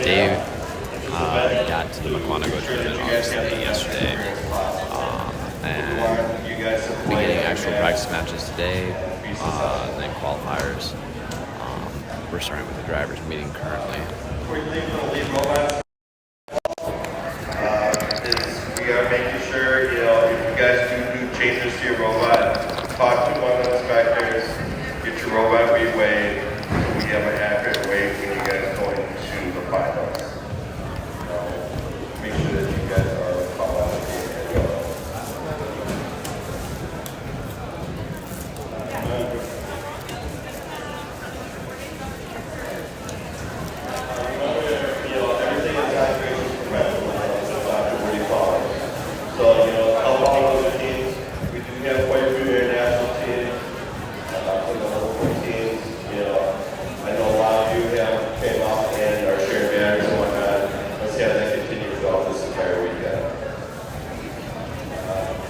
Dave got to the Mukwonago Tournament obviously yesterday, and beginning actual practice matches today, and then qualifiers. We're starting with the drivers meeting currently. We are making sure, if you guys do changes to your robot, talk to one of the inspectors, get your robot reweighed, so we have an accurate weight when you guys go into the finals. Make sure that you guys are following the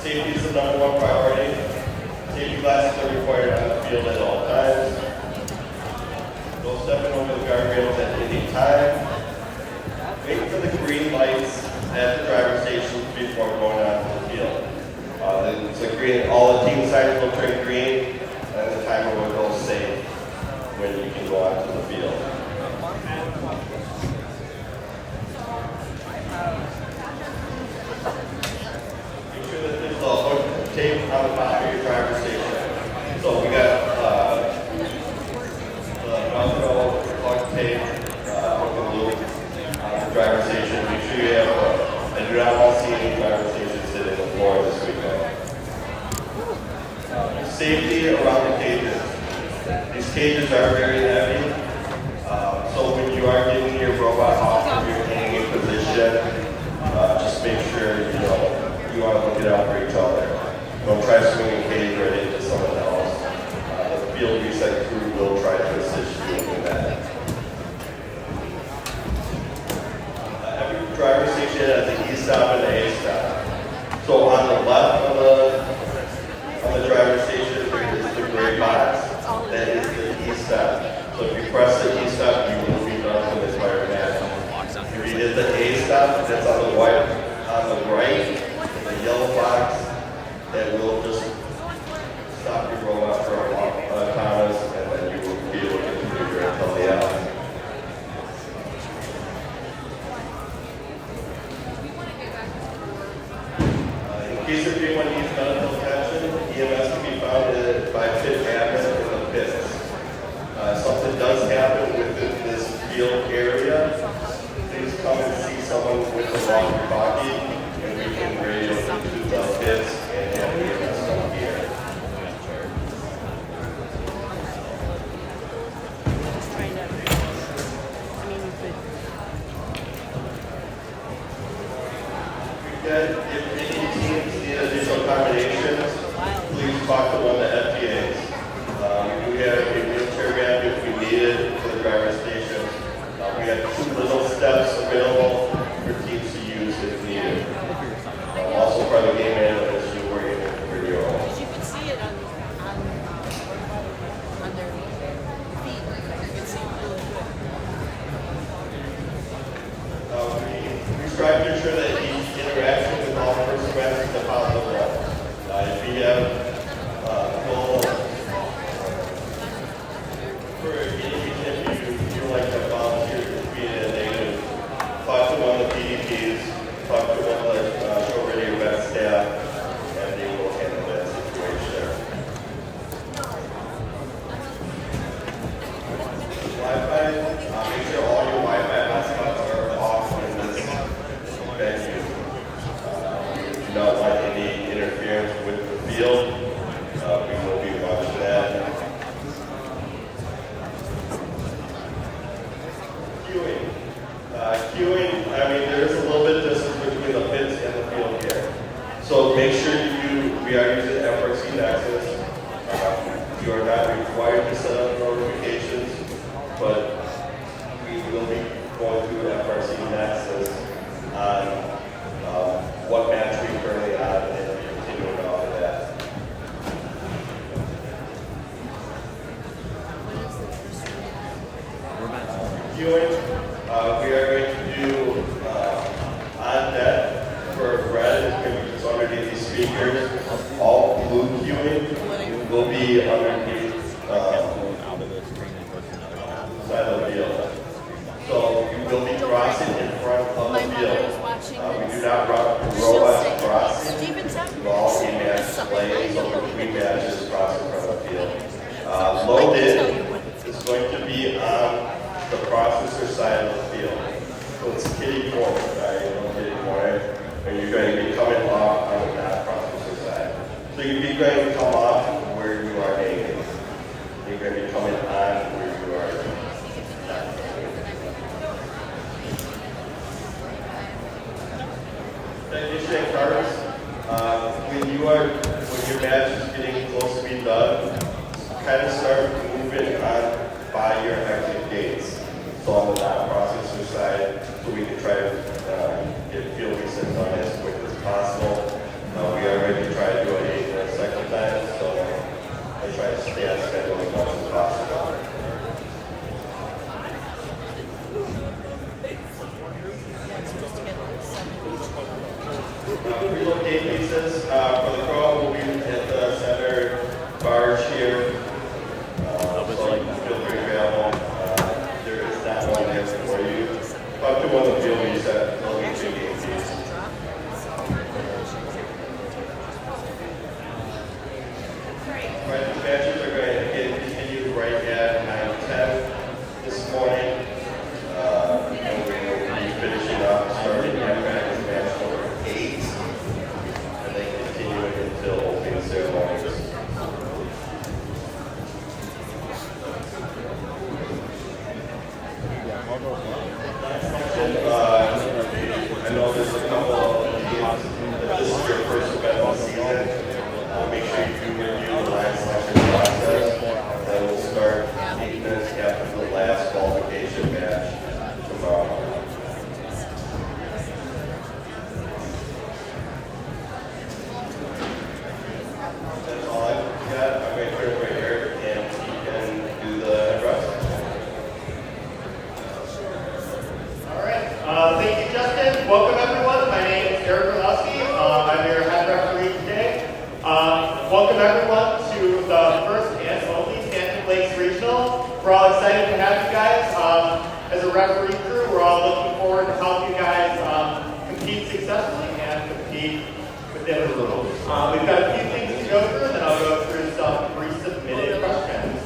Safety is the #1 priority. Safety glasses are required on the field at all times. No stepping over the guardrails at any time. Wait for the green lights at the driver's station before going on to the field. It's a green, all the team signs will turn green, and the timer will go safe when you can go onto the field. Tape on the back of your driver's station. So we got the Velcro plug tape hook and loop on the driver's station. Make sure you have I do not want to see any driver's station sitting on the floor this weekend. Safety around the cages. These cages are very heavy. So when you are getting your robot off of your hanging position, just make sure you are looking out for each other. Don't try swinging cage right into someone else. The field reset crew will try to assist you in that. Every driver station has an E-stop and an A-stop. So on the left of the driver station, there is the gray box. That is the E-stop. So if you press the E-stop, you will be done with the entire match. If you did the A-stop, that's on the right, the yellow box. That will just stop your robot for a long time, and then you will be able to continue until the end. In case if anyone needs medical attention, EMS can be found by pit admin in the pits. Something does happen within this field area, please come and see someone with a walkie-talkie, and we can radio to the pits. If any teams need additional accommodations, please talk to one of the FTAs. We have a wheelchair ramp if we need it for the driver's station. We have 2 little steps available for teams to use if needed. Also for the game analysts, you were able to bring your own. You can see it on their feet. You can see it really good. We strive to ensure that each interaction with all participants is a positive one. If you have goal for if you feel like a volunteer to be a negative, talk to one of the PDPs, talk to one of the show radio vet staff, and they will handle that situation. Wi-Fi, make sure all your Wi-Fi hotspots are off in this venue. We do not want any interference with the field. We will be watching that. Queuing, there is a little bit of distance between the pits and the field here. So make sure we are using FRC Nexus. You are not required to set up notifications, but we will be going through FRC Nexus on what match we currently have and continuing on with that. Queuing, we are going be underneath side of the field. So you will be crossing in front of My the mother field. is watching We this. do not run She'll robots say, crossing. Steven Tucker. All game match play, so between matches crossing from the field. Loaded is going to be on the processor side of the field. So it's kitty corner, right? Kitty corner. And you're going to be coming off on the non-processor side. So you'd be going to come off where you are aiming. You're going to be coming on where you are not aiming. Initiate cards. When your match is getting close to being done, kind of start moving on by your exit gates. So on the non-processor side, so we can try to get field resets done as quick as possible. We are ready to try to do an 8-minute cycle time, so I try to stay on schedule as much as possible. Relocate pieces for the pro will be at the center bars here. So you can feel free to grab them. There is that one there for you. Up to one of the field reset, they'll be big game piece. Right, the matches are going to get continued right at 9:10 this morning. And we will be finishing up, starting at match number 8. And then continuing until opening ceremonies. I know there's a couple of games. This is your first event of the season. Make sure you do review the line selection process. Then we'll start 8 minutes after the last qualification match tomorrow. That's all I've got. I'm going to turn it right here and you can do the rest. All right. Thank you, Justin. Welcome, everyone. My name is Eric Orlowski. I'm your head referee today. Welcome, everyone, to the first and only Stanton Lakes Regional. We're all excited to have you guys. As a referee crew, we're all looking forward to help you guys compete successfully and compete within the rules. We've got a few things to go through, and then I'll go through some pre-submitted questions.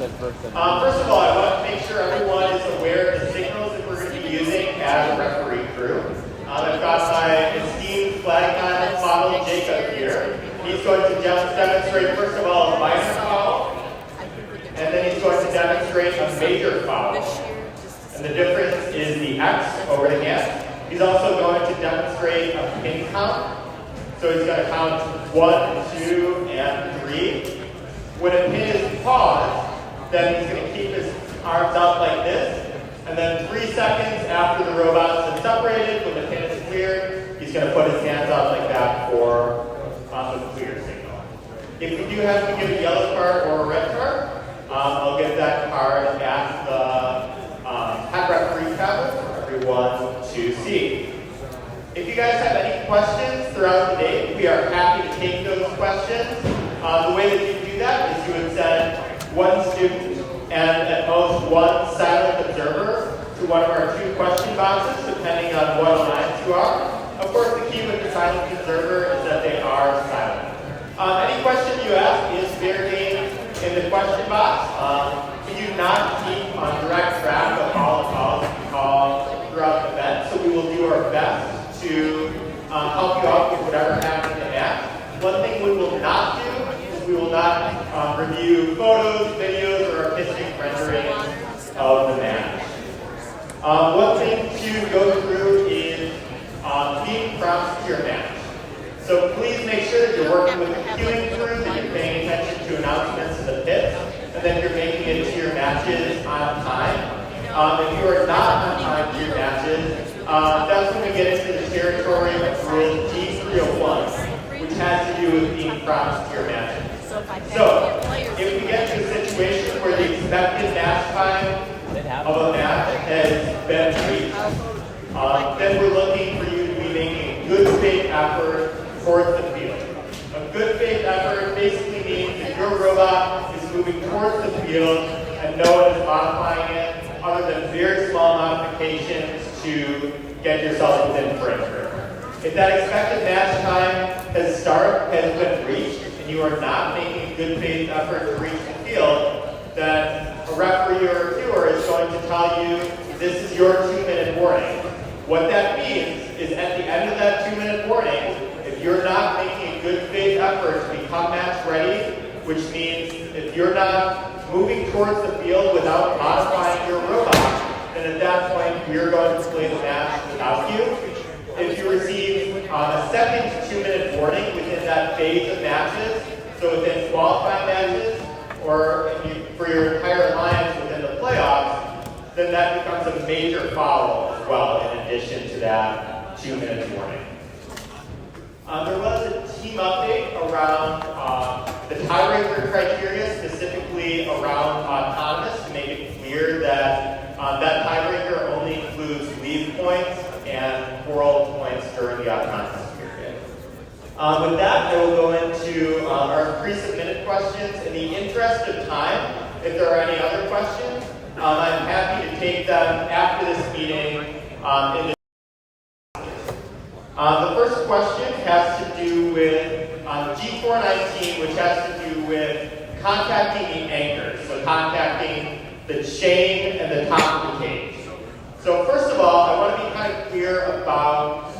First of all, I want to make sure everyone is aware of the signals that we're going to be using as a referee crew. I've got my esteemed flag model, Jacob, here. He's going to demonstrate, first of all, a minor foul, and then he's going to demonstrate a major foul. And the difference is the X over the hand. He's also going to demonstrate a pin count. So he's going to count 1, 2, and 3. When a pin is paused, then he's going to keep his arms up like this. And then 3 seconds after the robots have separated, when the pin is cleared, he's going to put his hands up like that for the clear signal. If we do have to give a yellow card or a red card, I'll give that card at the head referee tablet for everyone to see. If you guys have any questions throughout the day, we are happy to take those questions. The way that you do that is you would send one student and at most one silent observer to one of our 2 question boxes, depending on what lines you are. Of course, the key with the silent observer is that they are silent. Any question you ask is fair game in the question box. We do not keep on direct track of all the calls that we call throughout the event, so we will do our best to help you out with whatever happened in the match. One thing we will not do is we will not review photos, videos, or artistic renderings of the match. One thing to go through is team prompts to your match. So please make sure that you're working with the queuing crew, that you're paying attention to announcements in the pits, and that you're making it to your matches on time. If you are not on time to your matches, that's when we get into the territory of Rule G301, which has to do with being prompts to your matches. So, if we get to a situation where the expected match time of a match has been reached, then we're looking for you to be making a good faith effort towards the field. A good faith effort basically means that your robot is moving towards the field and no one is modifying it other than very small modifications to get yourself within perimeter. If that expected match time has been reached and you are not making a good faith effort to reach the field, then a referee or a viewer is going to tell you this is your 2-minute warning. What that means is at the end of that 2-minute warning, if you're not making a good faith effort to become match ready, which means if you're not moving towards the field without modifying your robot, then at that point we're going to play the match without you. If you receive a second 2-minute warning within that phase of matches, so within qualifying matches, or for your entire alliance within the playoffs, then that becomes a major foul as well, in addition to that 2-minute warning. There was a team update around the tiebreaker criteria, specifically around autonomous, to make it clear that that tiebreaker only includes leave points and quarrel points during the autonomous period. With that, I will go into our pre-submitted questions. In the interest of time, if there are any other questions, I'm happy to take them after this meeting. The first question has to do with G419, which has to do with contacting the anchor, so contacting the chain and the top of the cage. So first of all, I want to be kind of clear about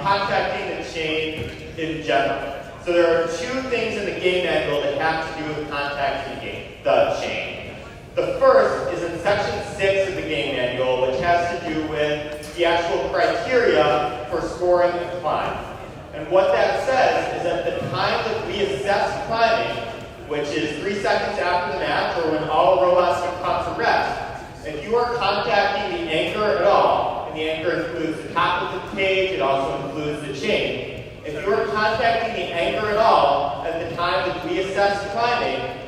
contacting the chain in general. So there are two things in the game manual that have to do with contacting the chain. The first is in section 6 of the game manual, which has to do with the actual criteria for scoring a climb. And what that says is at the time that we assess climbing, which is 3 seconds after the match or when all robots have come to rest, if you are contacting the anchor at all, and the anchor includes the top of the cage, it also includes the chain, if you are contacting the anchor at all at the time that we assess climbing,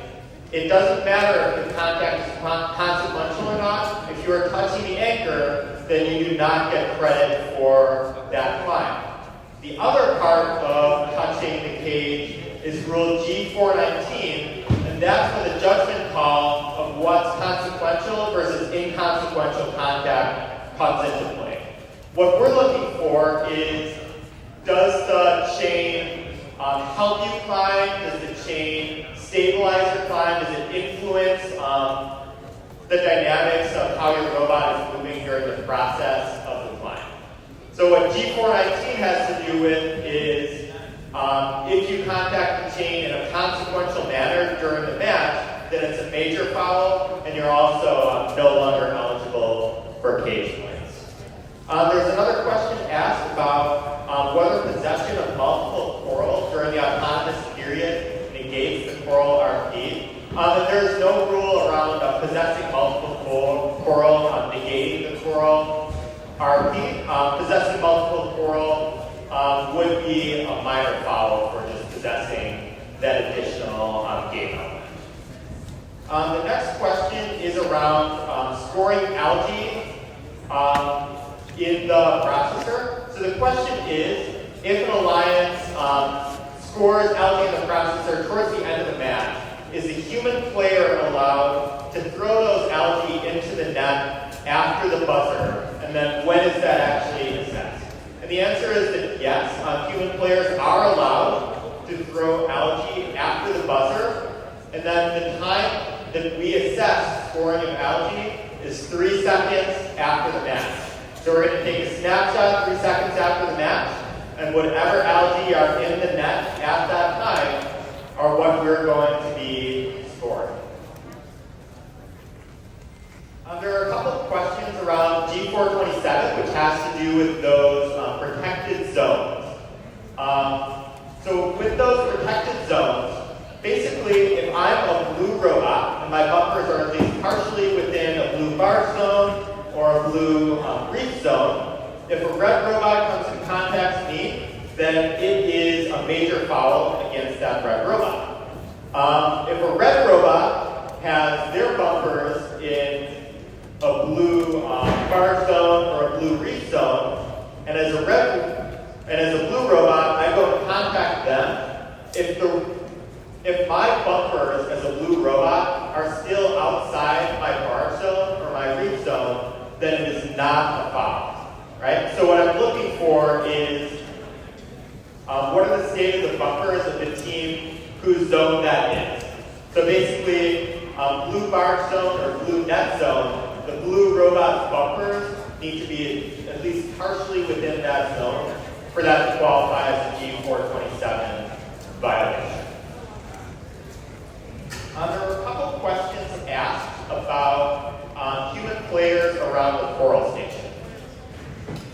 it doesn't matter if the contact is consequential or not. If you are touching the anchor, then you do not get credit for that climb. The other part of touching the cage is rule G419, and that's where the judgment call of what's consequential versus inconsequential contact comes into play. What we're looking for is, does the chain help you climb? Does the chain stabilize your climb? Does it influence the dynamics of how your robot is moving during the process of the climb? So what G419 has to do with is if you contact the chain in a consequential manner during the match, then it's a major foul, and you're also no longer eligible for cage points. There's another question asked about whether possession of multiple coral during the autonomous period negates the coral RP. And there's no rule around possessing multiple coral negating the coral RP. Possessing multiple coral would be a minor foul for just possessing that additional game element. The next question is around scoring algae in the processor. So the question is, if an alliance scores algae in the processor towards the end of the match, is the human player allowed to throw those algae into the net after the buzzer? And then when is that actually assessed? And the answer is that yes, human players are allowed to throw algae after the buzzer. And then the time that we assess scoring of algae is 3 seconds after the match. So we're going to take a snapshot 3 seconds after the match, and whatever algae are in the net at that time are what we're going to be scoring. There are a couple of questions around G427, which has to do with those protected zones. So with those protected zones, basically if I'm a blue robot and my bumpers are at least partially within a blue bar zone or a blue reef zone, if a red robot comes and contacts me, then it is a major foul against that red robot. If a red robot has their bumpers in a blue bar zone or a blue reef zone, and as a blue robot, I go and contact them. if my bumpers as a blue robot are still outside my barge zone or my reef zone, then it is not a foul, right? So what I'm looking for is what are the state of the bumpers of the team whose zone that is. So basically, blue barge zone or blue net zone, the blue robot's bumpers need to be at least partially within that zone for that to qualify as a G427 violation. There were a couple questions asked about human players around the coral station.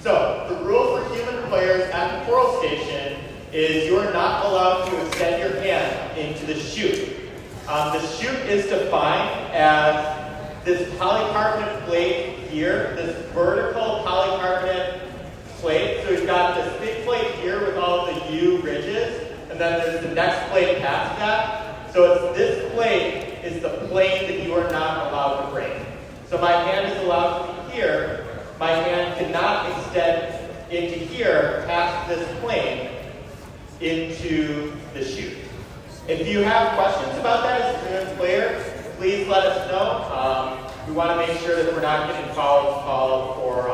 So, the rule for human players at the coral station is you're not allowed to extend your hand into the chute. The chute is defined as this polycarbonate plate here, this vertical polycarbonate plate. So we've got this big plate here with all of the U ridges, and then there's the next plate past that. So it's this plate is the plane that you are not allowed to break. So my hand is allowed to be here. My hand cannot extend into here past this plane into the chute. If you have questions about that as a human player, please let us know. We want to make sure that we're not getting called for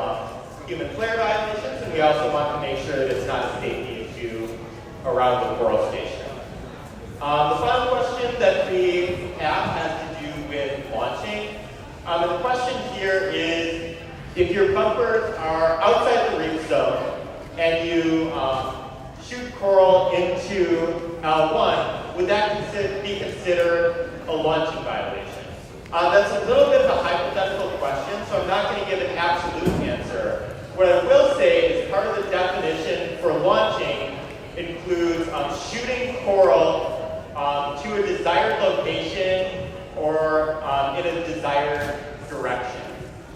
human player violations, and we also want to make sure that it's not a safety issue around the coral station. The final question that we have has to do with launching. And the question here is, if your bumpers are outside the reef zone and you shoot coral into L1, would that be considered a launching violation? That's a little bit of a hypothetical question, so I'm not going to give an absolute answer. What I will say is part of the definition for launching includes shooting coral to a desired location or in a desired direction.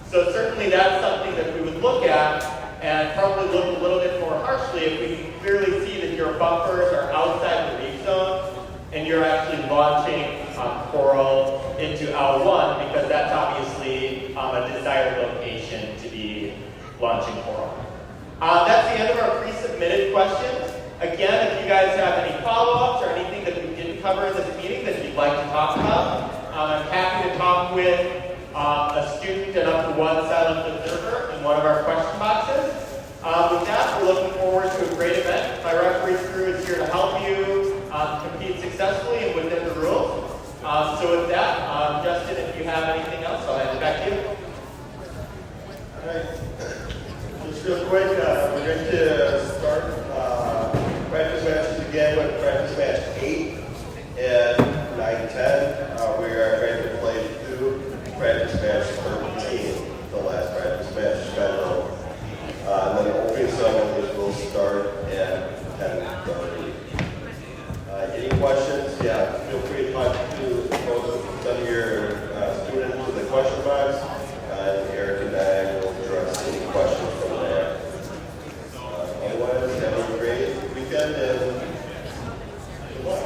So certainly that's something that we would look at and probably look a little bit more harshly if we can clearly see that your bumpers are outside the reef zone and you're actually launching coral into L1, because that's obviously a desired location to be launching coral. That's the end of our pre-submitted questions. Again, if you guys have any follow-ups or anything that we didn't cover in this meeting that you'd like to talk about, I'm happy to talk with a student and up to one silent observer in one of our question boxes. With that, we're looking forward to a great event. My referee crew is here to help you compete successfully and within the rules. So with that, Justin, if you have anything else, I'll hand it back to you. All right. Just real quick, we're going to start practice matches again with practice match 8 and 9-10. We are going to play through practice match 13, the last practice match schedule. And then the opening ceremonies will start at 10:30. Any questions? Yeah, feel free to talk to send your students to the question box, and Eric and I will address any questions from there. Otherwise, have a great weekend and good luck.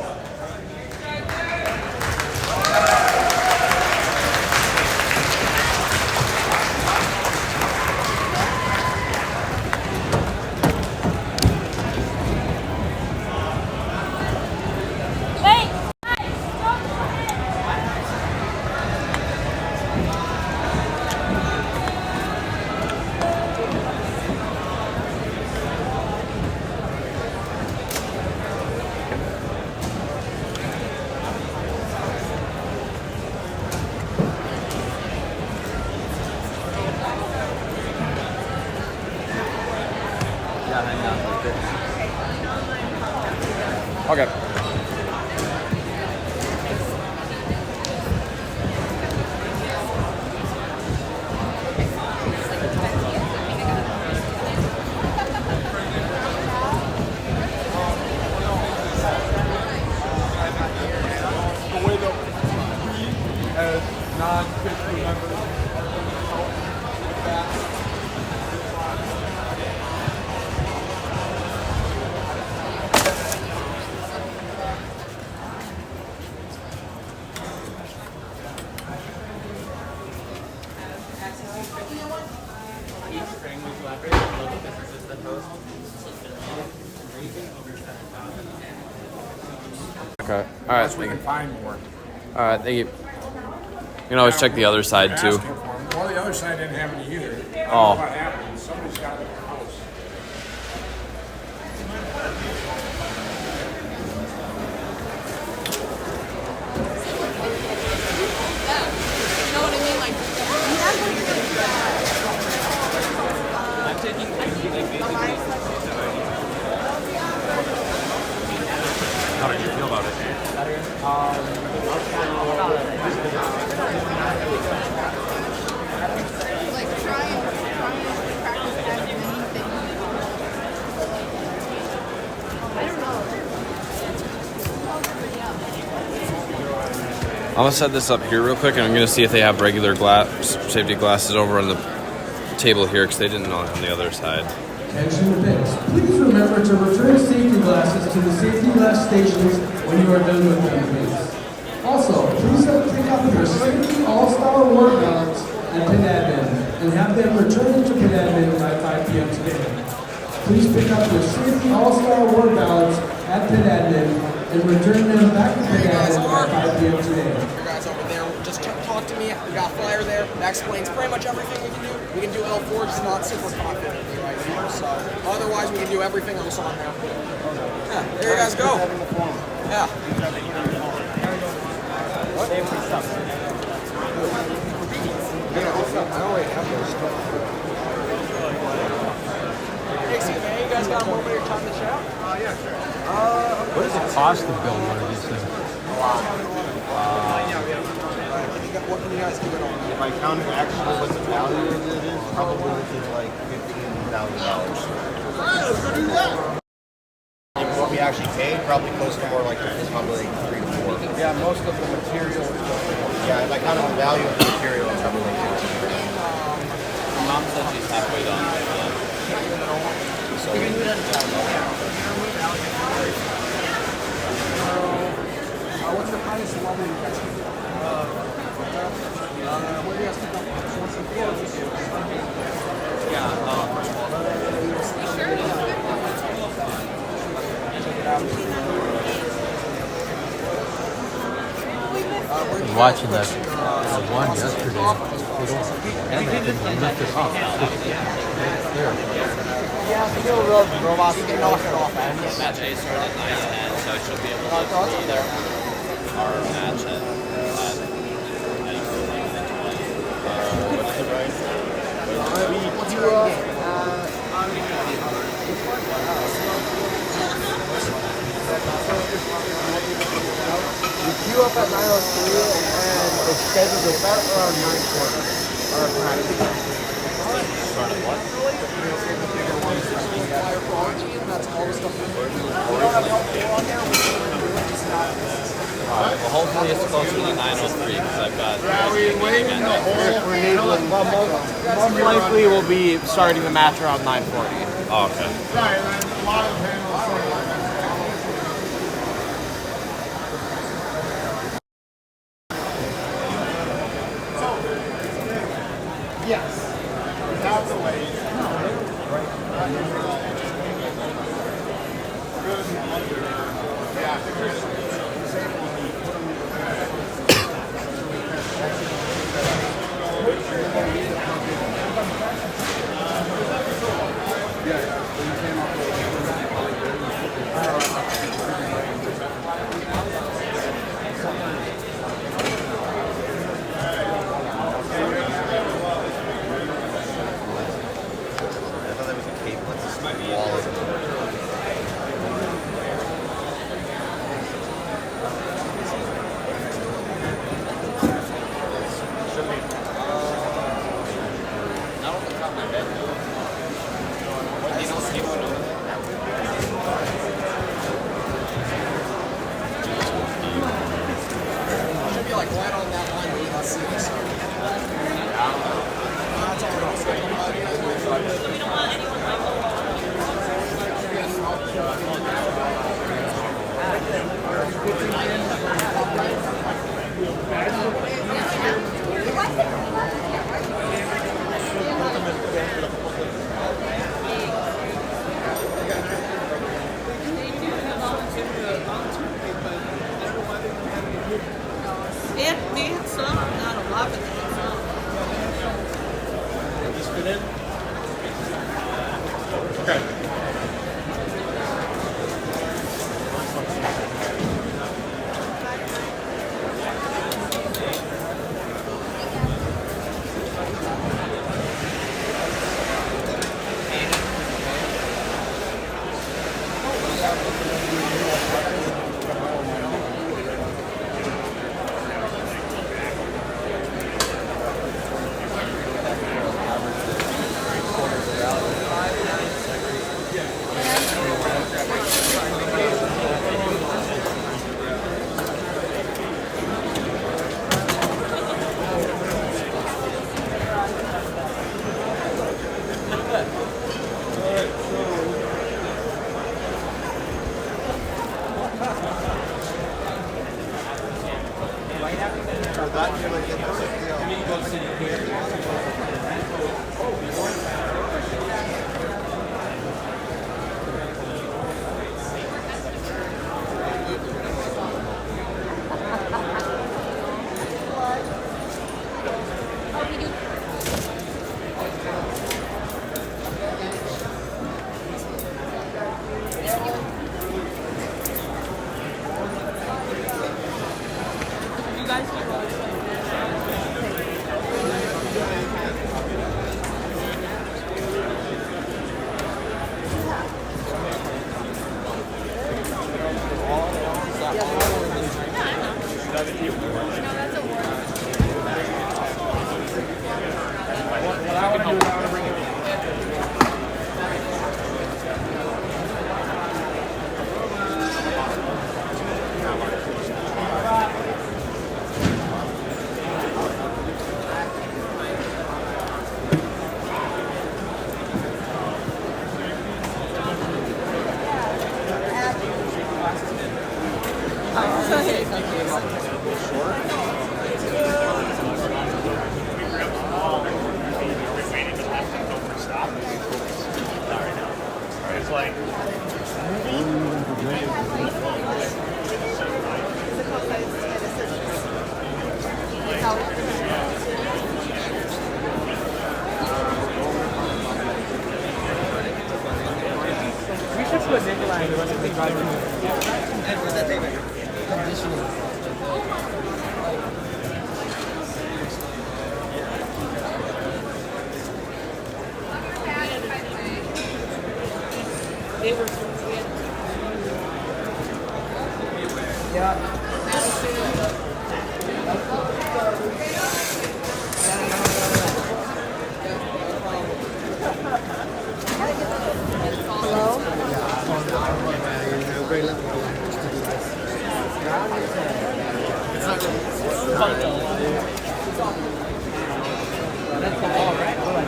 Okay. The way that we as non-official members help with that. All right, Unless we can find more. All right, thank you. You can always check the other side too. Asking for 'em. Well, the other side didn't have any either. I don't know Oh. what happened. Somebody's got it in the house. You know what I mean? Like, I'm taking How do you feel about it? like try and practice as many things. I don't know. I'm gonna set this up here real quick, and I'm gonna see if they have regular safety glasses over on the table here, because they didn't know on the other side. Attention events. Please remember to return safety glasses to the safety glass stations when you are done with them, please. Also, please pick up your safety all-star award ballots at pit admin and have them returned to pit admin by 5 p.m. today. Please pick up your safety all-star award ballots at pit admin and return them back to pit admin by 5 p.m. today. You guys over there, just talk to me. We got a flyer there. That explains pretty much everything we can do. We can do L4, just not super confident right now. So otherwise, we can do everything else on there. Yeah, there you guys go. Yeah. What? Hey, excuse me, you guys got a moment of your time to chat? Yeah, sure. What does it cost to build one of these things? What can you guys give it on? If I counted actually what the value of it is, probably looking like $15,000. What we actually paid, probably close to more like probably like 3 to 4. Yeah, most of the material. Yeah, if I counted the value of the material, it's probably like 15. Mom said she's halfway done. What's the highest level you guys can do? Where do you guys pick up? I was watching that one yesterday. And they can lift it up. There. Yeah, still robots can knock it off. Match A started at 9:10, so I should be able to see there. Our match at What's your game? You queue up at 9:03 and it's scheduled to start around 9:40. Or started what? That's all the stuff we do. We don't have L4 on there. We're just not. Well, hopefully it's closer to 9:03 because I've got Most likely we'll be starting the match around 9:40. Oh, okay. Yes. That's the way.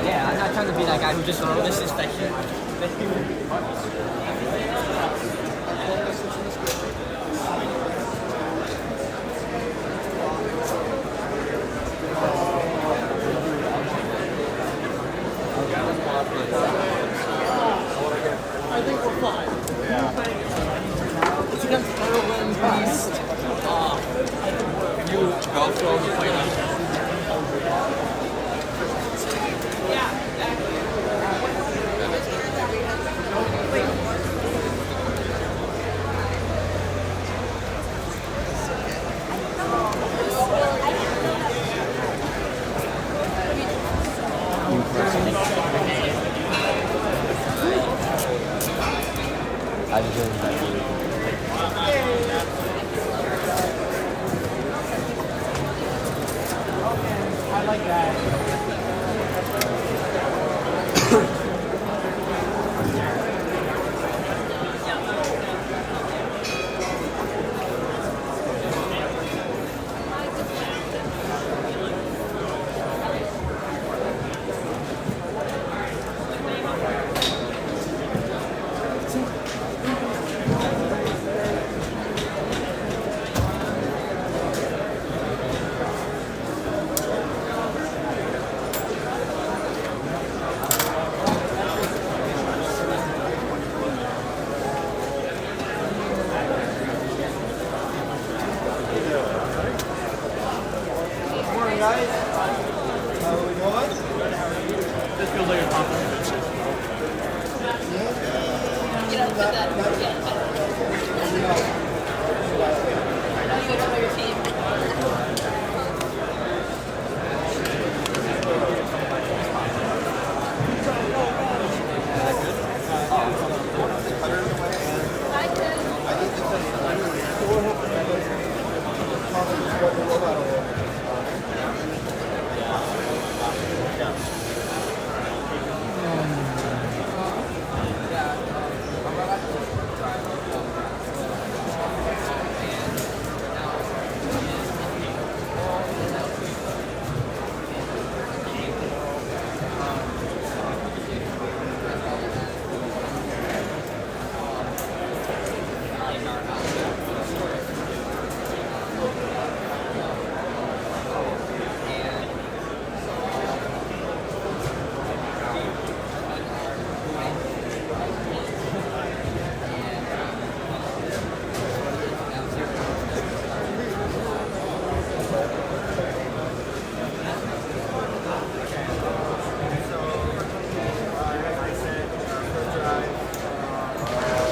Yeah, I'm not trying to be that guy who just misses that shit. I think we're fine. Yeah. It's against Ireland, Beast. You golf throw the play on. I just didn't like it. I like that.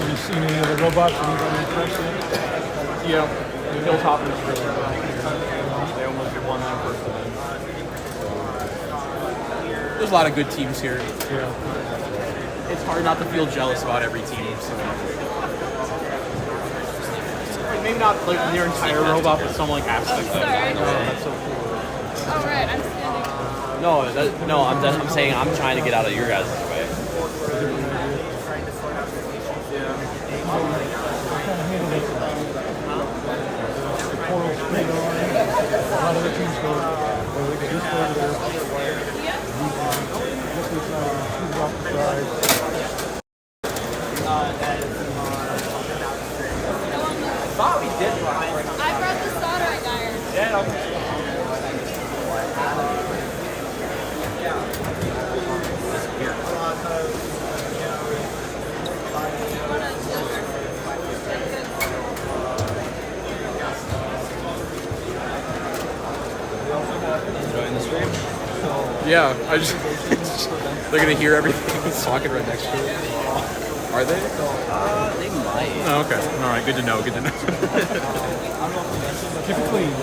Have you seen any of the robots? Anybody interested? Yeah, Hilltop is really good. They almost get one that person. There's a lot of good teams here. Yeah. It's hard not to feel jealous about every team. So. Like, maybe not like their entire robot, but some like aspect of it. That's so cool. Oh, right, I'm standing. No, I'm saying I'm trying to get out of your guys' way. A lot of the teams go, well, we can just go over there. This is shoot off the side. Thought we did. I brought the soldering iron. Yeah. Okay. Enjoying the stream? Yeah, I just they're gonna hear everything he's talking right next to it. Are they? They might. Oh, okay. All right. Good to know. Good to know. Keep it clean.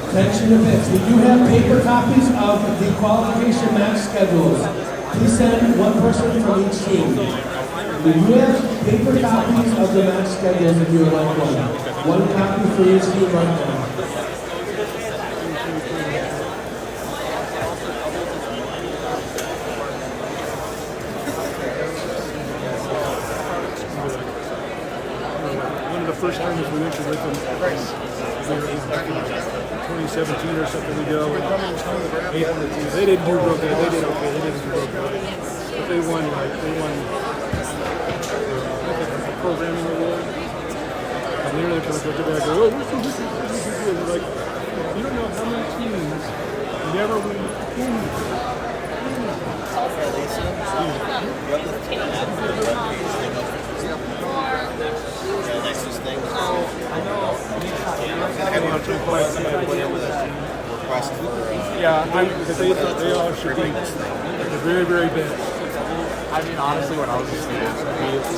Attention events. We do have paper copies of the qualification match schedules. Please send one person from each team. We do have paper copies of the match schedules if you would like one. One copy for each team right now. One of the first times we went to with them, back in 2017 or something ago. They didn't do real good. They did okay. They didn't do real good. But they won a programming award. And they're going to go back and go, oh, this is good. They're like, you don't know how many teams never win. Yeah, they all should be the very, very best. I mean, honestly, when I was a student,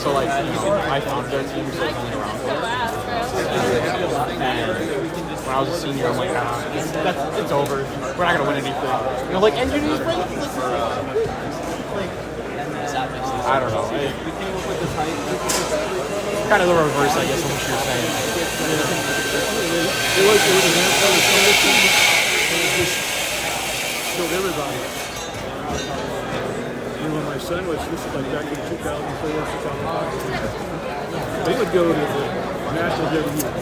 so like, I founded our team so coming around. And when I was a senior, I'm like, it's over. We're not gonna win anything. You know, like engineers, I don't know. Kind of the reverse, I guess, of what you're saying. It was an answer to some of the teams, and it just killed everybody. When my son was, this is like back in 2004, 2005, they would go to the Nationals every year.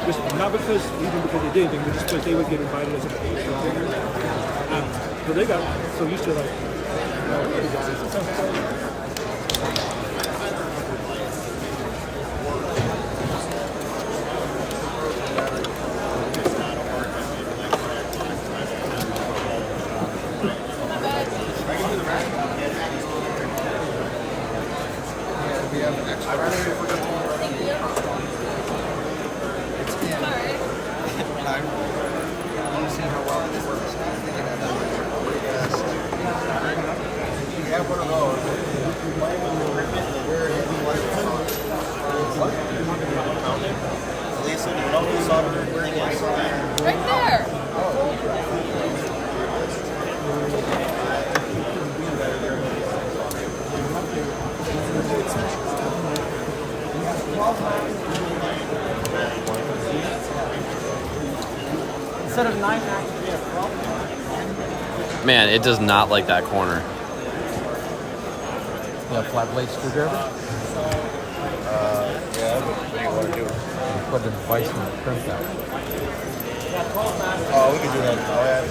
Just not because, even because they did anything, but just because they would get invited as a professional player. So they got so used to like, other guys. time. I want to see how well it works. I think I got that pretty fast. You have one of those. Where have you liked what? Lisa, do you know who's on there wearing it? Right there. Instead of 9 acts, we have 12. Man, it does not like that corner. Yeah, flat blade screwdriver. Yeah, what do you want to do? Put the device in the crimp out. Oh, we can do that. Oh, yeah.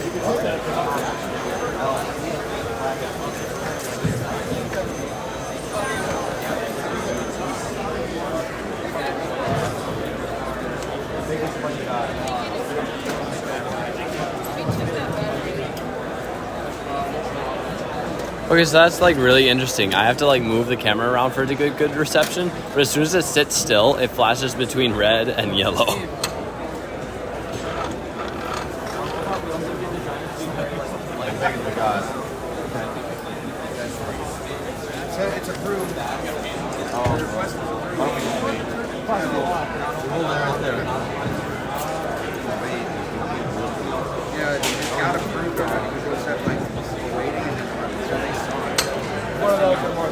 Okay, so that's like really interesting. I have to like move the camera around for it to get good reception, but as soon as it sits still, it flashes between red and yellow. It's approved. Yeah, it got approved already. We just have like waiting and then so they saw it. One of those are more I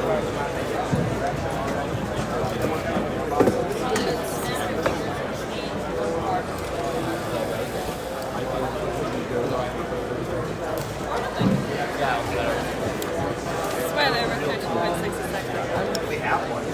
swear they were 13.6 seconds. We have one.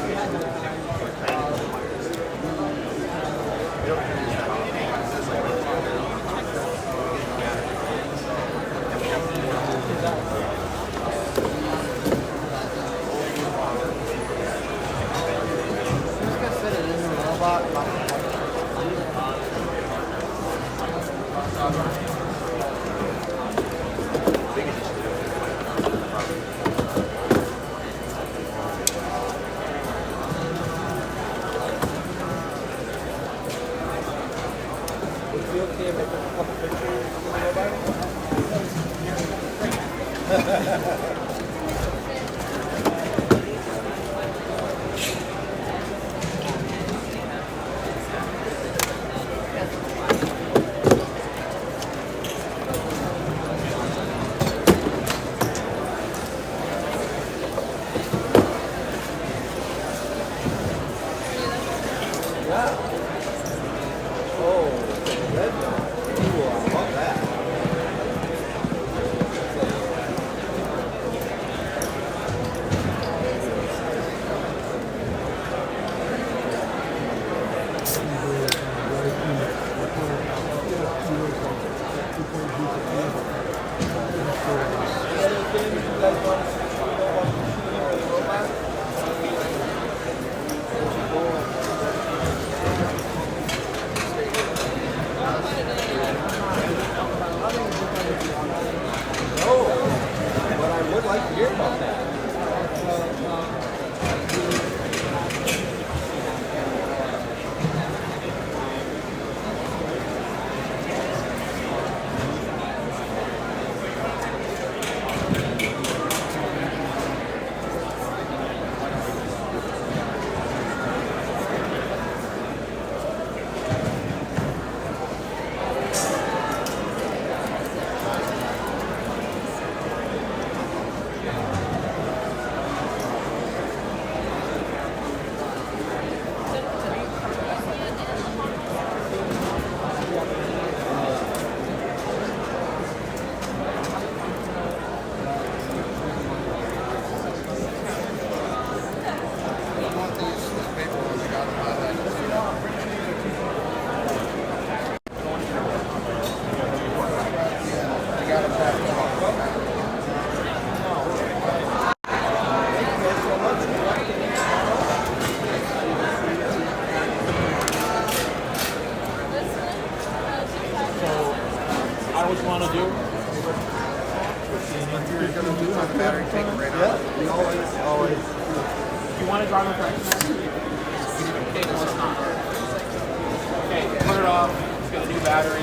Okay, put it off. It's gonna do battery.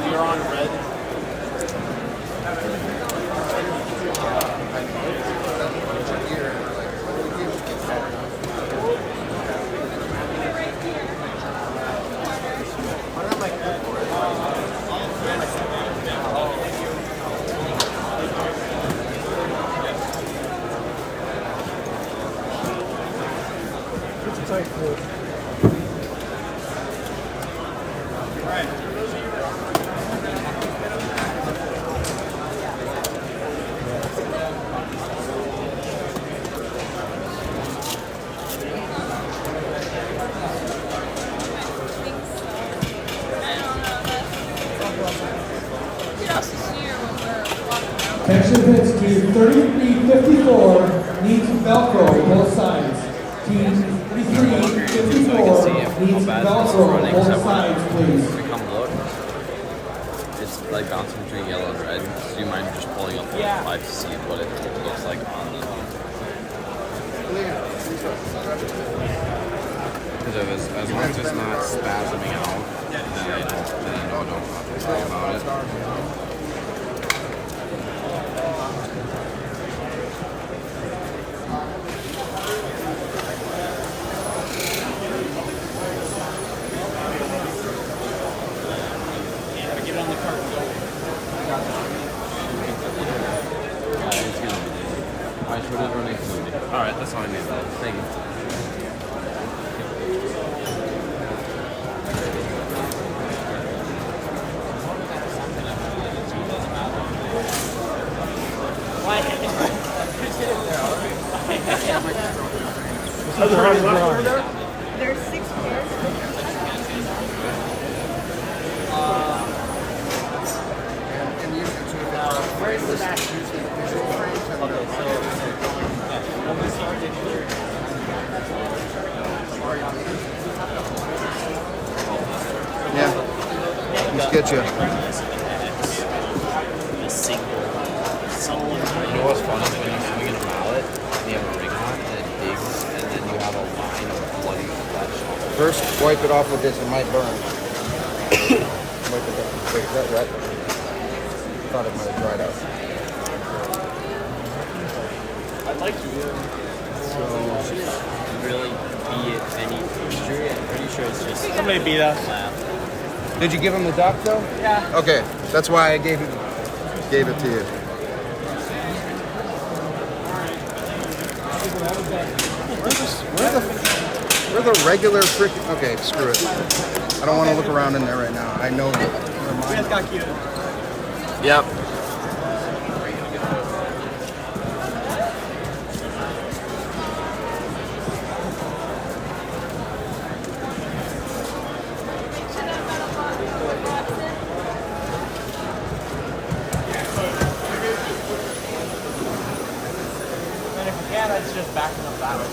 You're on red. Attention pits, team 3354 needs Velcro both sides. Team 3354 needs Velcro both sides, please. If we come look, it's like bouncing between yellow and red. So do you mind just pulling up the live to see what it looks like on the... Because as long as it's not spasming out, then I don't have to worry about it. Alright, that's all I need. Thank you. There's 6 pairs. Where's the back? Yeah. Let's get you. You know what's fun is when you swing in a mallet and you have a ring on and it digs and then you have a line of bloody flesh. First, wipe it off with this. It might burn. Wipe it off. Wait, is that wet? Thought it might have dried out. I'd like to. So, really be any texture? I'm pretty sure it's just... Somebody beat us. Did you give him the duck though? Yeah. Okay, that's why I gave it to you. Where the regular freaking... Okay, screw it. I don't want to look around in there right now. I know that. You guys got cute. Yep. And if you can, it's just backing up that way.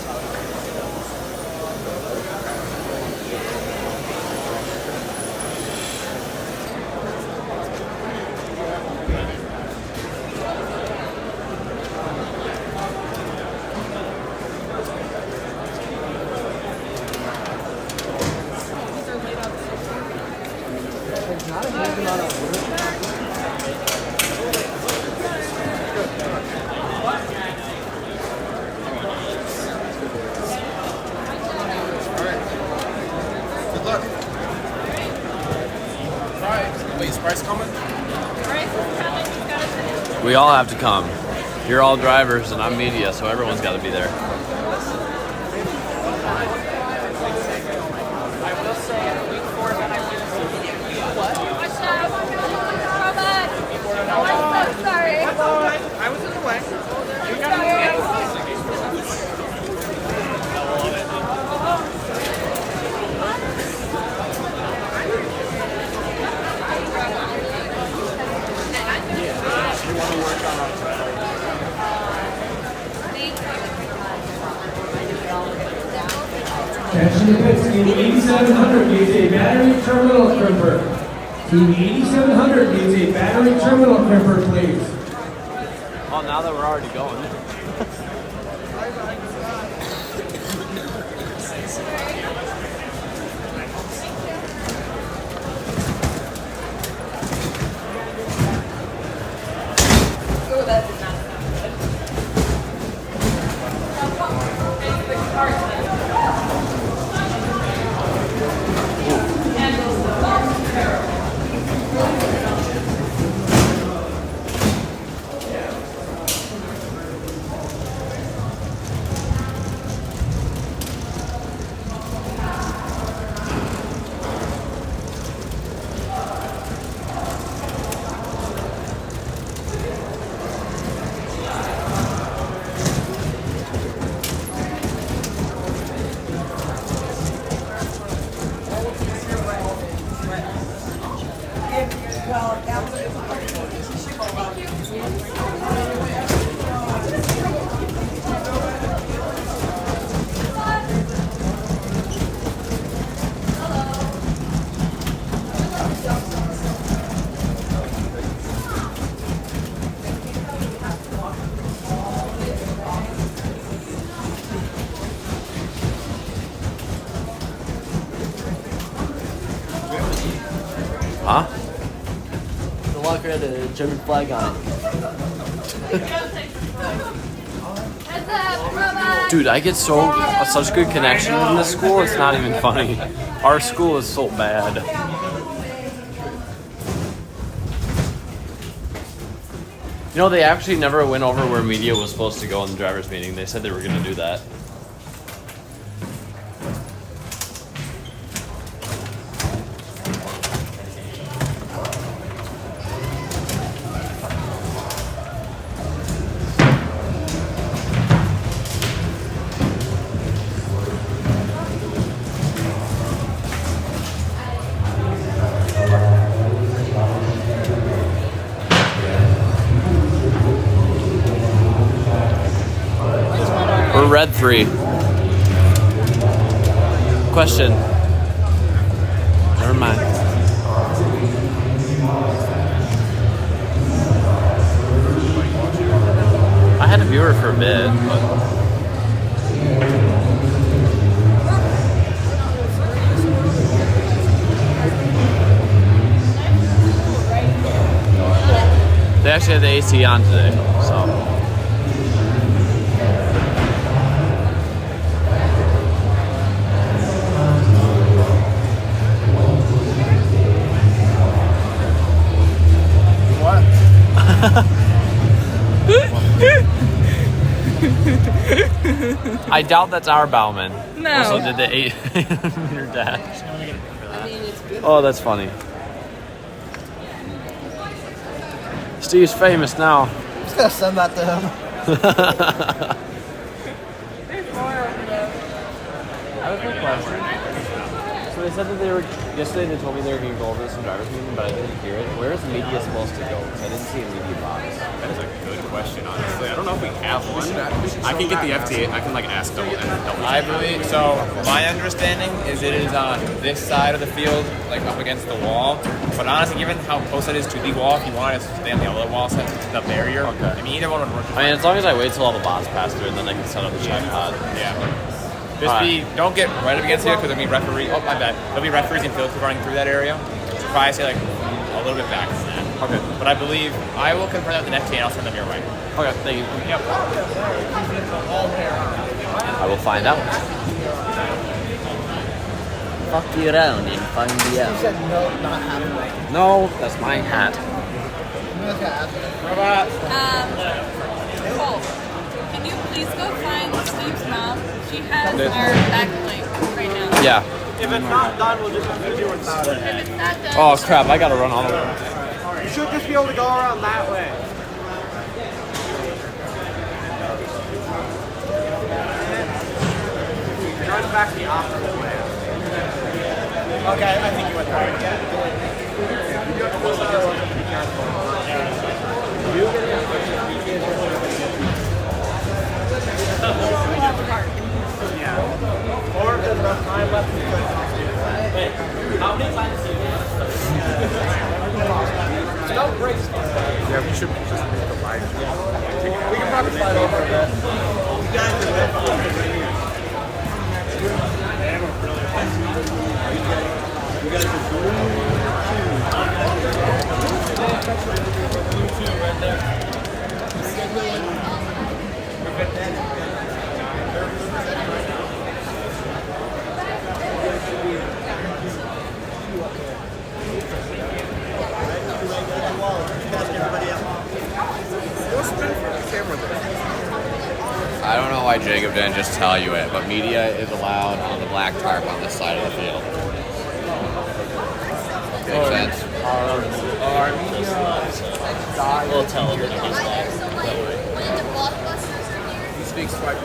Wait, is Bryce coming? We all have to come. You're all drivers and I'm media, so everyone's got to be there. Sorry. I was in the way. You got me. Attention to pits, team 8700 needs a battery terminal crimper. Team 8700 needs a battery terminal crimper, please. Oh, now that we're already going. Huh? The locker had a German flag on it. Dude, I get such good connection in this school, it's not even funny. Our school is so bad. You know, they actually never went over where media was supposed to go in the driver's meeting. They said they were going to do that. We're red 3. Question. Never mind. I had a viewer for a bit, but they actually had the AC on today, so. I doubt that's our Bauman. No. Also did the 8-meter dash. Oh, that's funny. Steve's famous now. I'm just gonna send that to him. I have a quick question. So they said that they were, yesterday they told me they were going to go over this in driver's meeting, but I didn't hear it. Where is media supposed to go? Because I didn't see a media box. That is a good question, honestly. I don't know if we have one. I can get the FTA. I can like ask double. I believe so. My understanding is it is on this side of the field, like up against the wall. But honestly, given how close it is to the wall, if you wanted to stay on the other wall, set to the barrier. Okay. I mean, either one would work. I mean, as long as I wait till all the bots pass through, and then I can set up the tripod. Yeah. Don't get right up against it because there'll be referees. Oh, my bad. There'll be referees and field crew running through that area. So probably say like a little bit back from that. Okay. But I believe I will confirm that with the FTA and I'll send them your way. Okay, thank you. Yep. I will find out. Fuck you around and find me out. You said no, not having it. No, that's my hat. Cole, can you please go find Steve's mom? She has our backlink right now. Yeah. If it's not done, we'll just do it without it. If it's not done, Oh crap, I gotta run all the way. You should just be able to go around that way. Run back the opposite way. Okay, I think you went right. Yeah. Or if there's enough time left, we could do it. Wait, how many times do you Don't break stuff. Yeah, we should just make the live stream. We can probably slide over a bit. You guys are I don't know why Jacob didn't just tell you it, but media is allowed on the black tarp on this side of the field. Makes sense? We'll tell him when he gets back. He speaks quite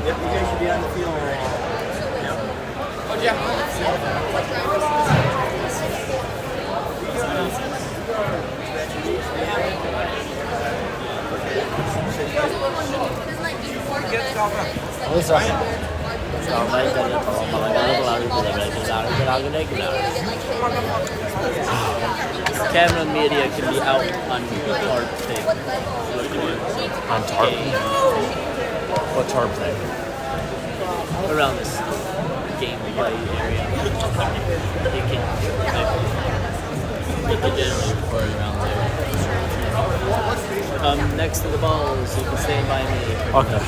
Yep, you guys should be on the field. Oh, yeah. Camera and media can be out on the tarp thing. On tarp? Okay. What tarp thing? Around this. play area. You can generally record around there. Next to the balls, you can stand by me. Okay.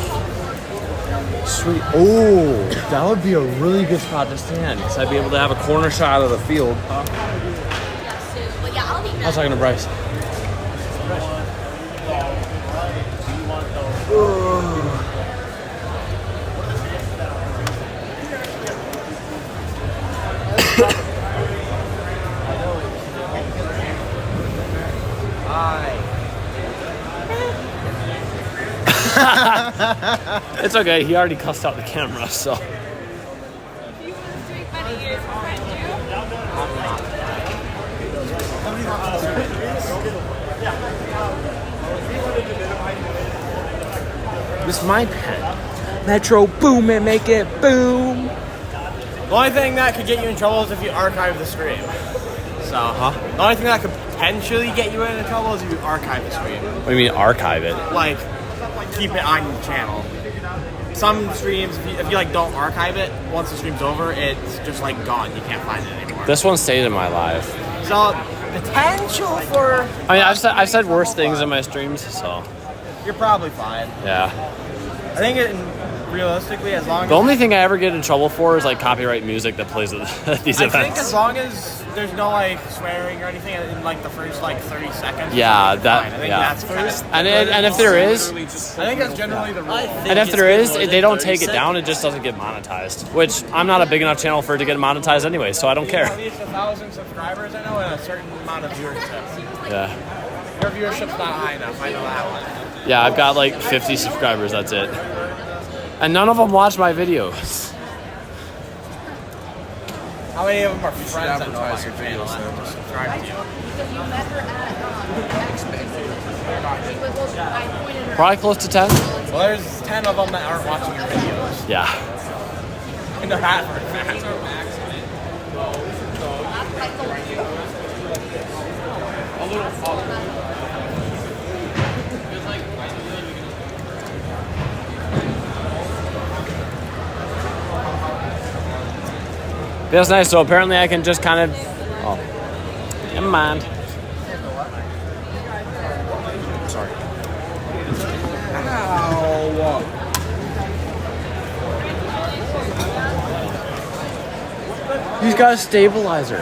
Sweet. Oh, that would be a really good spot to stand because I'd be able to have a corner shot of the field. I was talking to Bryce. It's okay. He already cussed out the camera, so. This is my pen. Metro boom and make it boom. The only thing that could get you in trouble is if you archive the stream. So, the only thing that could potentially get you into trouble is if you archive the stream. What do you mean archive it? Like, keep it on your channel. Some streams, if you like don't archive it, once the stream's over, it's just like gone. You can't find it anymore. This one stayed in my live. So, potential for... I mean, I've said worse things in my streams, so. You're probably fine. Yeah. I think realistically, as long as... The only thing I ever get in trouble for is like copyright music that plays at these events. I think as long as there's no like swearing or anything in like the first like 30 seconds. Yeah, that. Fine. I think Yeah. that's kind of, And if there is, I think that's generally the rule. and if there is, they don't take it down. It just doesn't get monetized. Which I'm not a big enough channel for it to get monetized anyway, so I don't care. At least 1,000 subscribers, I know, and a certain amount of viewership. Yeah. Your viewership's not high enough. I know that one. Yeah, I've got like 50 subscribers. That's it. And none of them watch my videos. How many of them are friends that know about your channel and just subscribe to you? Probably close to 10. Well, there's 10 of them that aren't watching your videos. Yeah. I know that for a fact. Feels nice. So apparently I can just kind of. Oh, never mind. Sorry. Ow. He's got a stabilizer.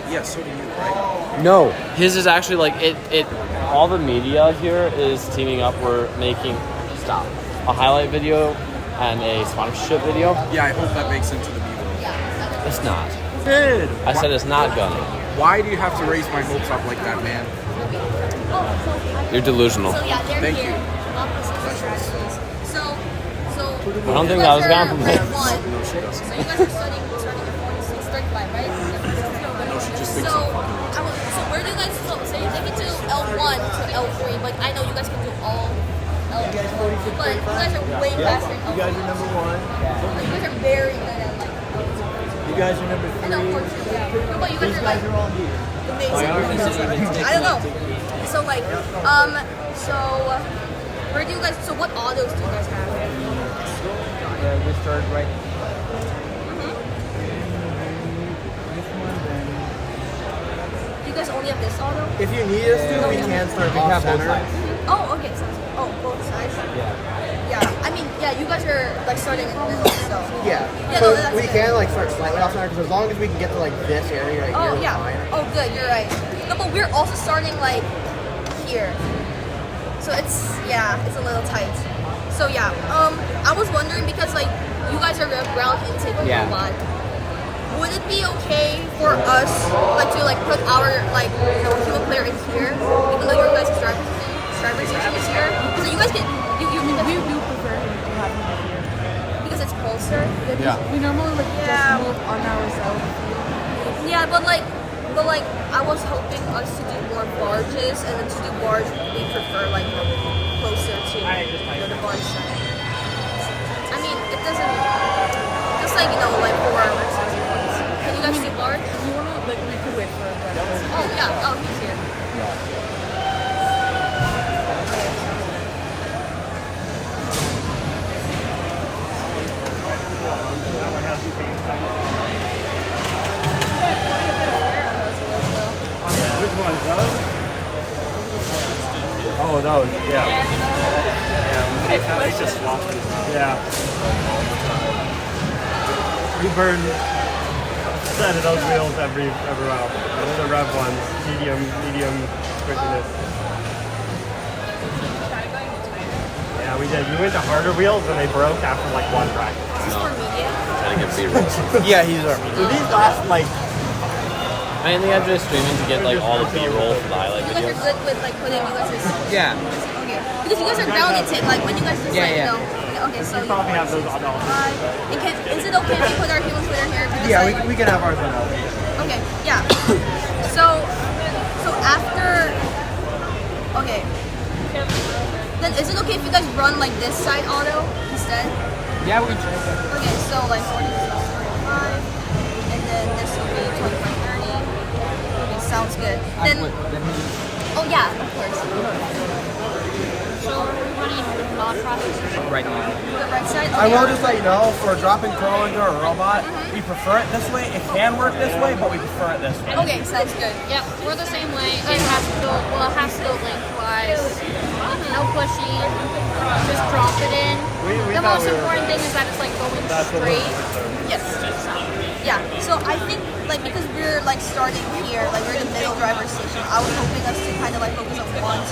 Yeah, so do you, right? No, his is actually like it. All the media here is teaming up. We're making a highlight video and a sponsorship video. Yeah, I hope that makes into the video. It's not. Good. I said it's not gonna. Why do you have to raise my hopes up like that, man? You're delusional. Thank you. So I don't think that was gonna one. No, she doesn't. So you guys are starting at 46, 35, right? No, she just thinks So, I'm fucking. so where do you guys so they can do L1 to L3, but I know you guys can do all L2. But you guys are way faster in L3. You guys are number one. You guys are very good at like You guys are number and L4 too, yeah. No, but you guys are like all here. amazing. I don't know. So like, so where do you guys? So what autos do you guys have? We started right. Do you guys only have this auto? If you need us to, we can start off center. Oh, okay. Sounds good. Oh, both sides. Yeah. Yeah. I mean, yeah. You guys are like starting in the middle, so. Yeah. Yeah, So no, that's we good. can like start slightly off center because as long as we can get to like this area right here, Oh we're yeah. fine. Oh good. You're right. No, but we're also starting like here. So it's it's a little tight. So yeah. I was wondering because like you guys are ground intake a lot. Would it be okay for us like to like put our like human player in here, even though your guys' driver station is here? So you guys can we do prefer to have him here because it's closer. Yeah. We normally like just move on ourselves. Yeah, but like I was hoping us to do more barges, and then to do barge we prefer like closer to the barge side. I mean, it doesn't just like like 4 hours. Can you guys do barge? You wanna like we could wait for a breakfast. Oh yeah, oh he's here. Those, yeah. It's just swapped. Yeah. We burn a set of those wheels every round. Those are the rev ones, medium squishiness. Yeah, we did. We went to harder wheels and they broke after like one practice. Trying to get B-roll. Yeah, he's our So these last like. I think I'm just streaming to get like all the B-roll for the highlight You guys videos. are good with like putting you guys are. Yeah. Okay. Because you guys are grounded tip, like when you guys just like, you know. Okay, so you probably have those on all. Is it okay if we put our human Twitter here? Because, Yeah, like, we can have ours on all. Okay, yeah. So after, okay. Then is it okay if you guys run like this side auto instead? Yeah, we can. Okay, so like 40 to 45, and then this will be 25, 30. Okay, sounds good. Then, oh yeah, of course. So we're running non-processors. Right now. The right side? I Okay. will just let you know, for dropping curl into a robot, we prefer it this way. It can work this way, but we prefer it this way. Okay, sounds good. Yep, we're the same way. It has to go, well, it has to go lengthwise. No pushing. Just drop it in. The most important thing is that it's like going straight. Yes. Yeah. So I think like because we're like starting here, like we're in the middle driver station, I was hoping us to kind of like focus on 1, 2,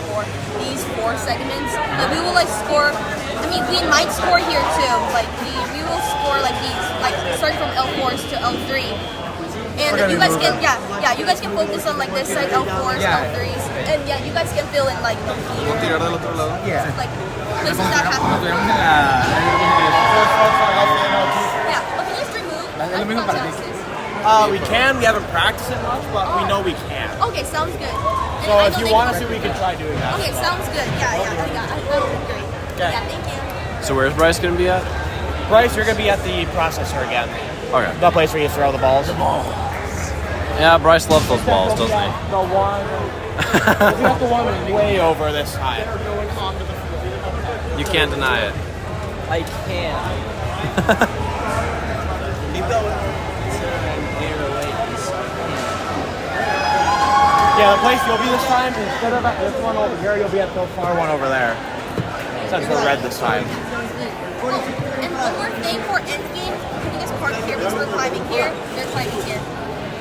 3, 4, these 4 segments. Like we will like score. I mean, we might score here too. Like we will score like these, like starting from L4s to L3. And you guys can, you guys can focus on like this side, L4s, L3s, and yeah, you guys can fill in like here, like places that happen. Yeah, okay, let's remove. We can. We haven't practiced it much, but we know we can. Okay, sounds good. And So I if know you they- want us to, we can try doing that. Okay, sounds good. Yeah, that would be great. Okay. Yeah, thank you. So where's Bryce gonna be at? Bryce, you're gonna be at the processor again. Okay. The place where you throw the balls. Yeah, Bryce loves those balls, doesn't he? The one. We got the one way over this side. You can't deny it. I can. Yeah, the place you'll be this time, instead of at this one over here, you'll be at the far one over there. Since we're red this time. Oh, and one more thing for endgame, can you guys park here because we're climbing here? They're climbing here.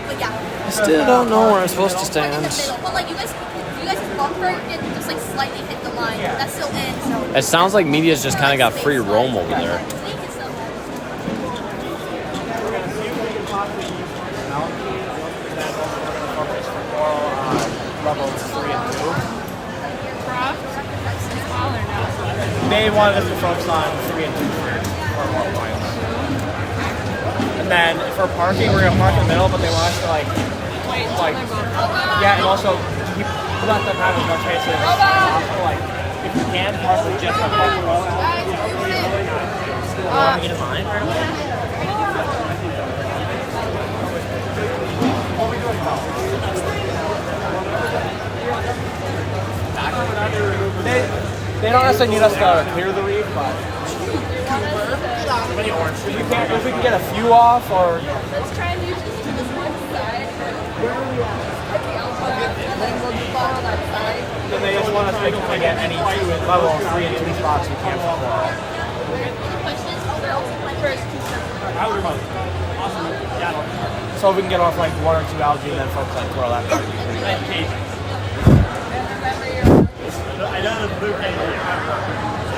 But yeah. I still don't know where I'm supposed to Park in the stand. middle. But like you guys bumper can just like slightly hit the line. That's still in. So. It sounds like media's just kind of got free roam over there. Thank you so much. Levels 3 and 2. Smaller now. They wanted us to focus on 3 and 2 for more points. And then for parking, we're gonna park in the middle, but they want us to like, yeah, and also keep let them have as much space as possible. Like, if you can, park with just a parking row. Want me to mine right away? They don't necessarily need us to clear the reef, but if we can get a few off, or Let's try and use this to this one side. then they just want us to get any level 3 and 2 spots we can for coral. So if we can get off like 1 or 2 algae and then focus on coral after. I know the blue cage.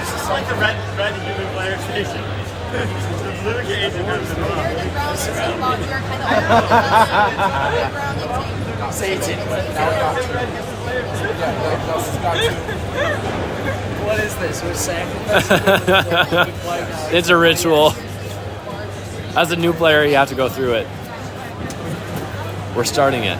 It's just like the red human player station. The blue cage and has the Say it. What is this? We're sacrificing. It's a ritual. As a new player, you have to go through it. We're starting it.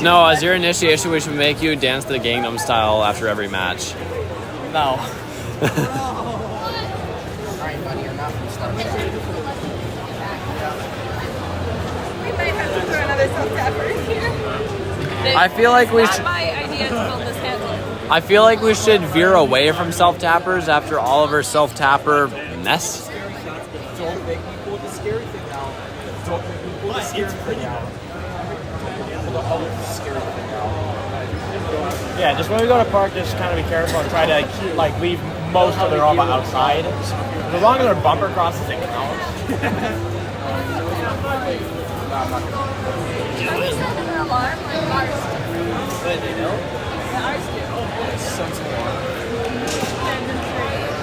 No, as your initiation, we should make you dance the Gangnam Style after every match. No. We might have to throw another self-tapper in here. I feel like we should. My idea to build this handle. I feel like we should veer away from self-tappers after all of our self-tapper mess. Don't make me pull the scary thing out. Don't make me pull the scary thing out. Pull the other scary thing out. Yeah, just when we go to park, just kind of be careful and try to like leave most of the robot outside. As long as our bumper crosses, it counts.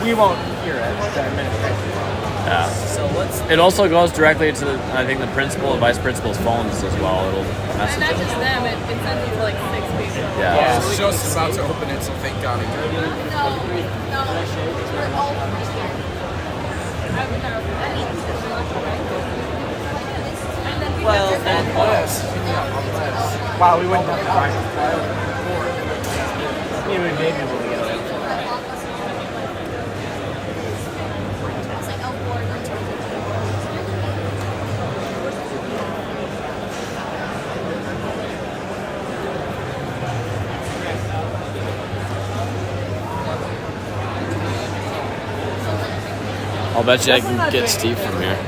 We won't hear it. The administration. Yeah. So what's It also goes directly to, I think, the principal and vice principal's phones as well. It'll message And not them. just them, it sends it to like 6 people. Yeah. It's just about to open it, so thank God it did. No, we're all here. well then? Wow, we wouldn't have to drive. Maybe we'll get it. I'll bet you I can get Steve from here.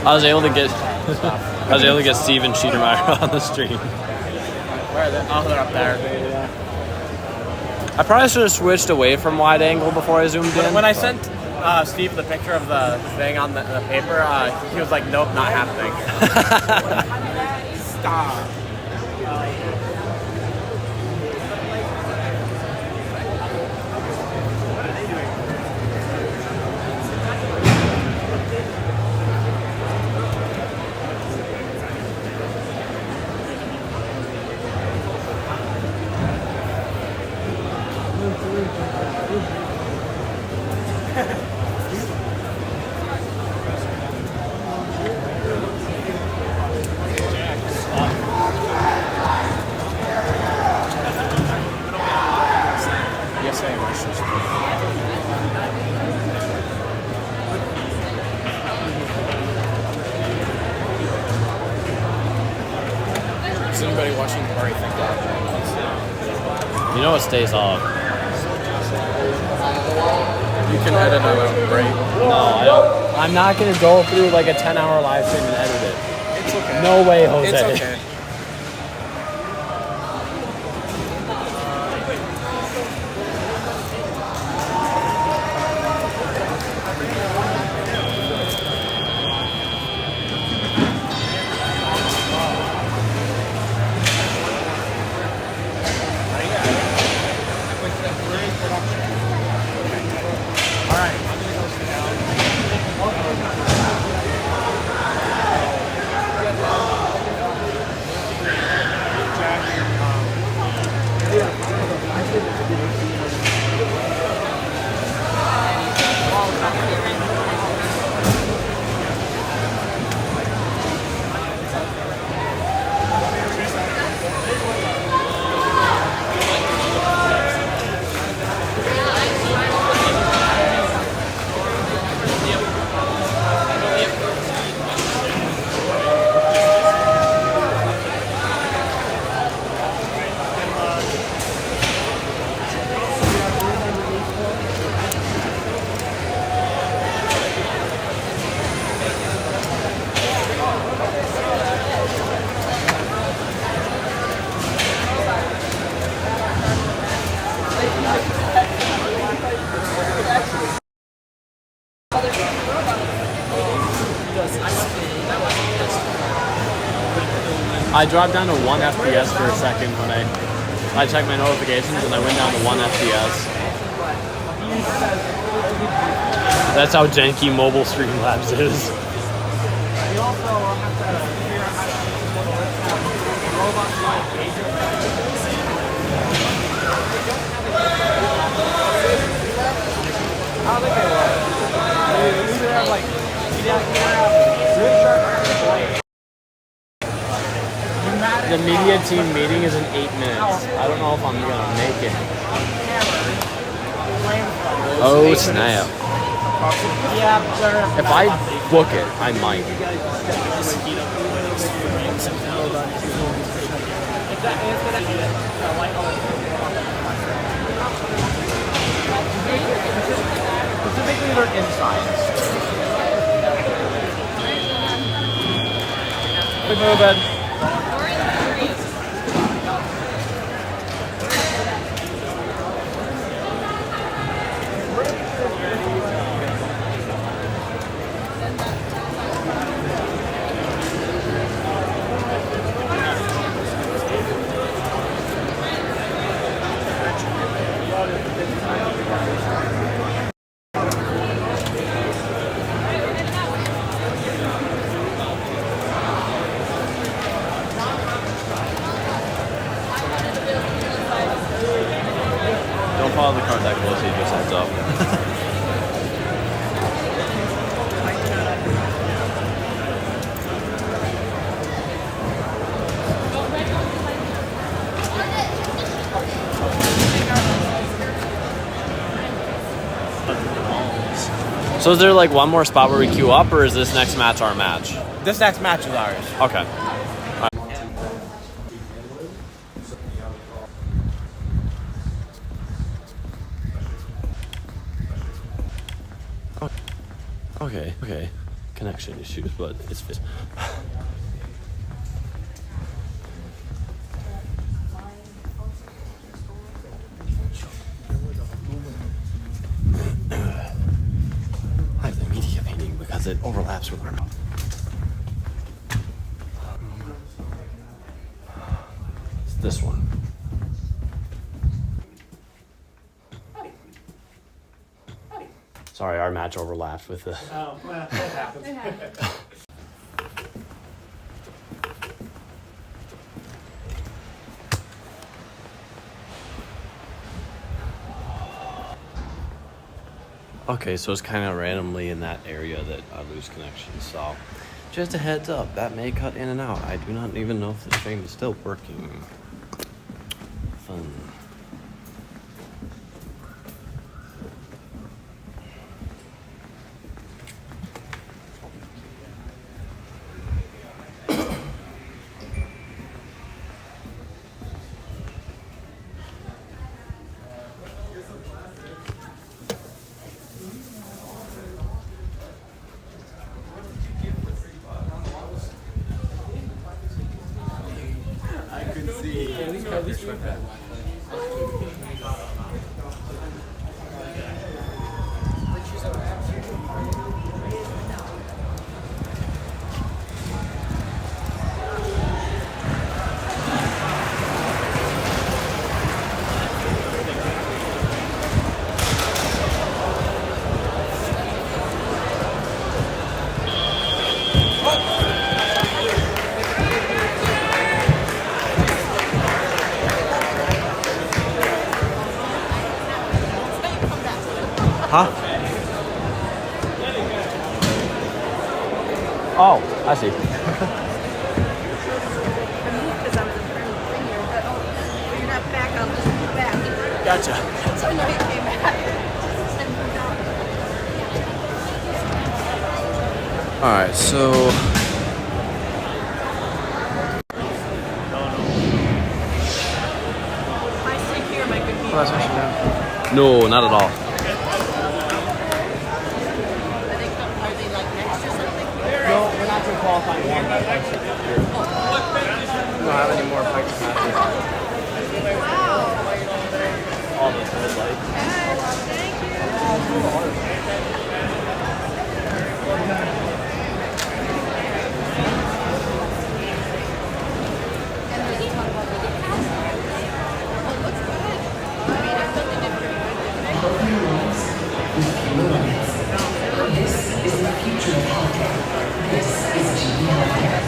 I was able to get Steve and Cheatermeyer on the stream. Where are they? Oh, they're up there. I probably should have switched away from wide angle before I zoomed in. When I sent Steve the picture of the thing on the paper, he was like, nope, not happening. Stop. Yes, I am. Is anybody watching the party? Thank God. You know it stays off. You can edit it out, right? No, I don't. I'm not gonna go through like a 10-hour live stream and edit it. It's okay. No way, Jose. It's okay. I dropped down to 1 FPS for a second when I checked my notifications and I went down to 1 FPS. That's how janky mobile Streamlabs is. We also have to figure out how to robots like agent. I don't think they will. We either have like, team meeting is in 8 minutes. I don't know if I'm gonna make it. Oh snap! If I book it, I might. Specifically, they're in science. Good move, Ed. Don't follow the card that closely, just heads up. So is there like one more spot where we queue up, or is this next match our match? This next match is ours. Okay. Okay. Connection issues, but it's fixed. I have the media painting because it overlaps with our mouth. It's this one. Sorry, our match overlapped with the... Oh, well, that happens. Okay, so it's kind of randomly in that area that I lose connection, so just a heads up, that may cut in and out. I do not even know if the stream is still working. Fun. Huh? Oh, I see. Gotcha. So no, he came back. Alright, so... I sit here, my good people. Oh, that's actually down. No, not at all. Are they like next or something? No, we're not going to qualify one. We don't have any more fights matches. All these red lights. This is the future of healthcare. This is GE Healthcare.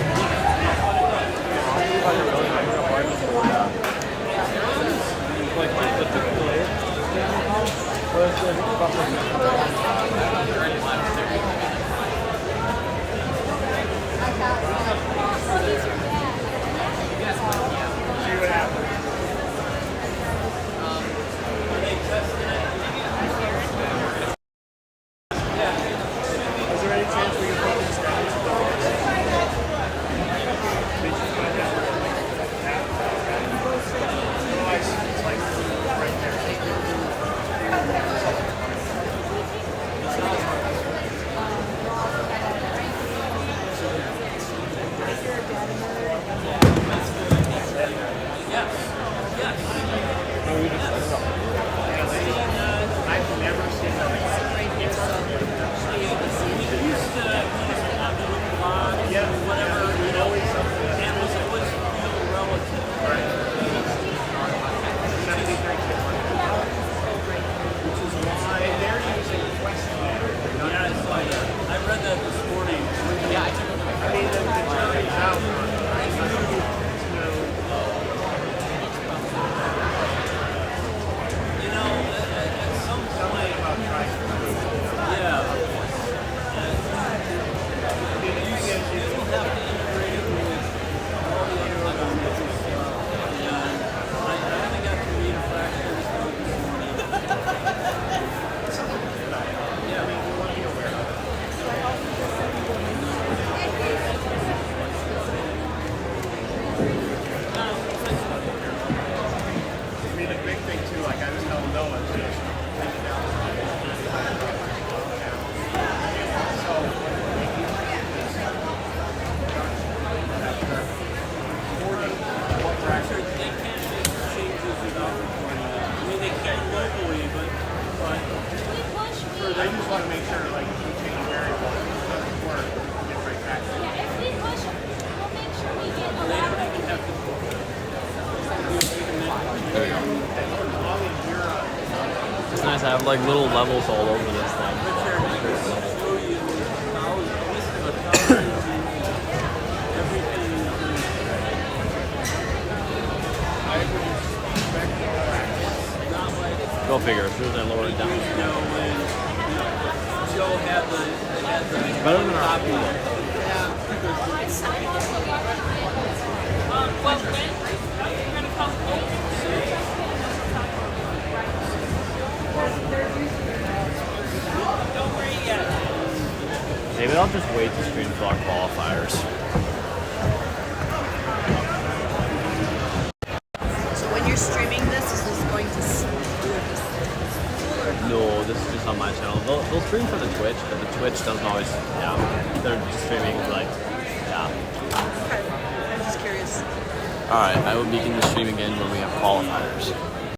too. Like I just don't know it. I just want to make sure, like, if we change variable, it doesn't work, we get right back to it. Yeah, if we push, we'll make sure we get a lot of It's nice to have like little levels all over this thing. Go figure. As soon as I lower it down. It's better than our pool. Maybe I'll just wait to stream till our qualifiers. So when you're streaming this, is this going to No, this is just on my channel. They'll stream for the Twitch, but the Twitch doesn't always, they're just streaming like, Okay. I'm just curious. Alright, I will begin the stream again when we have qualifiers.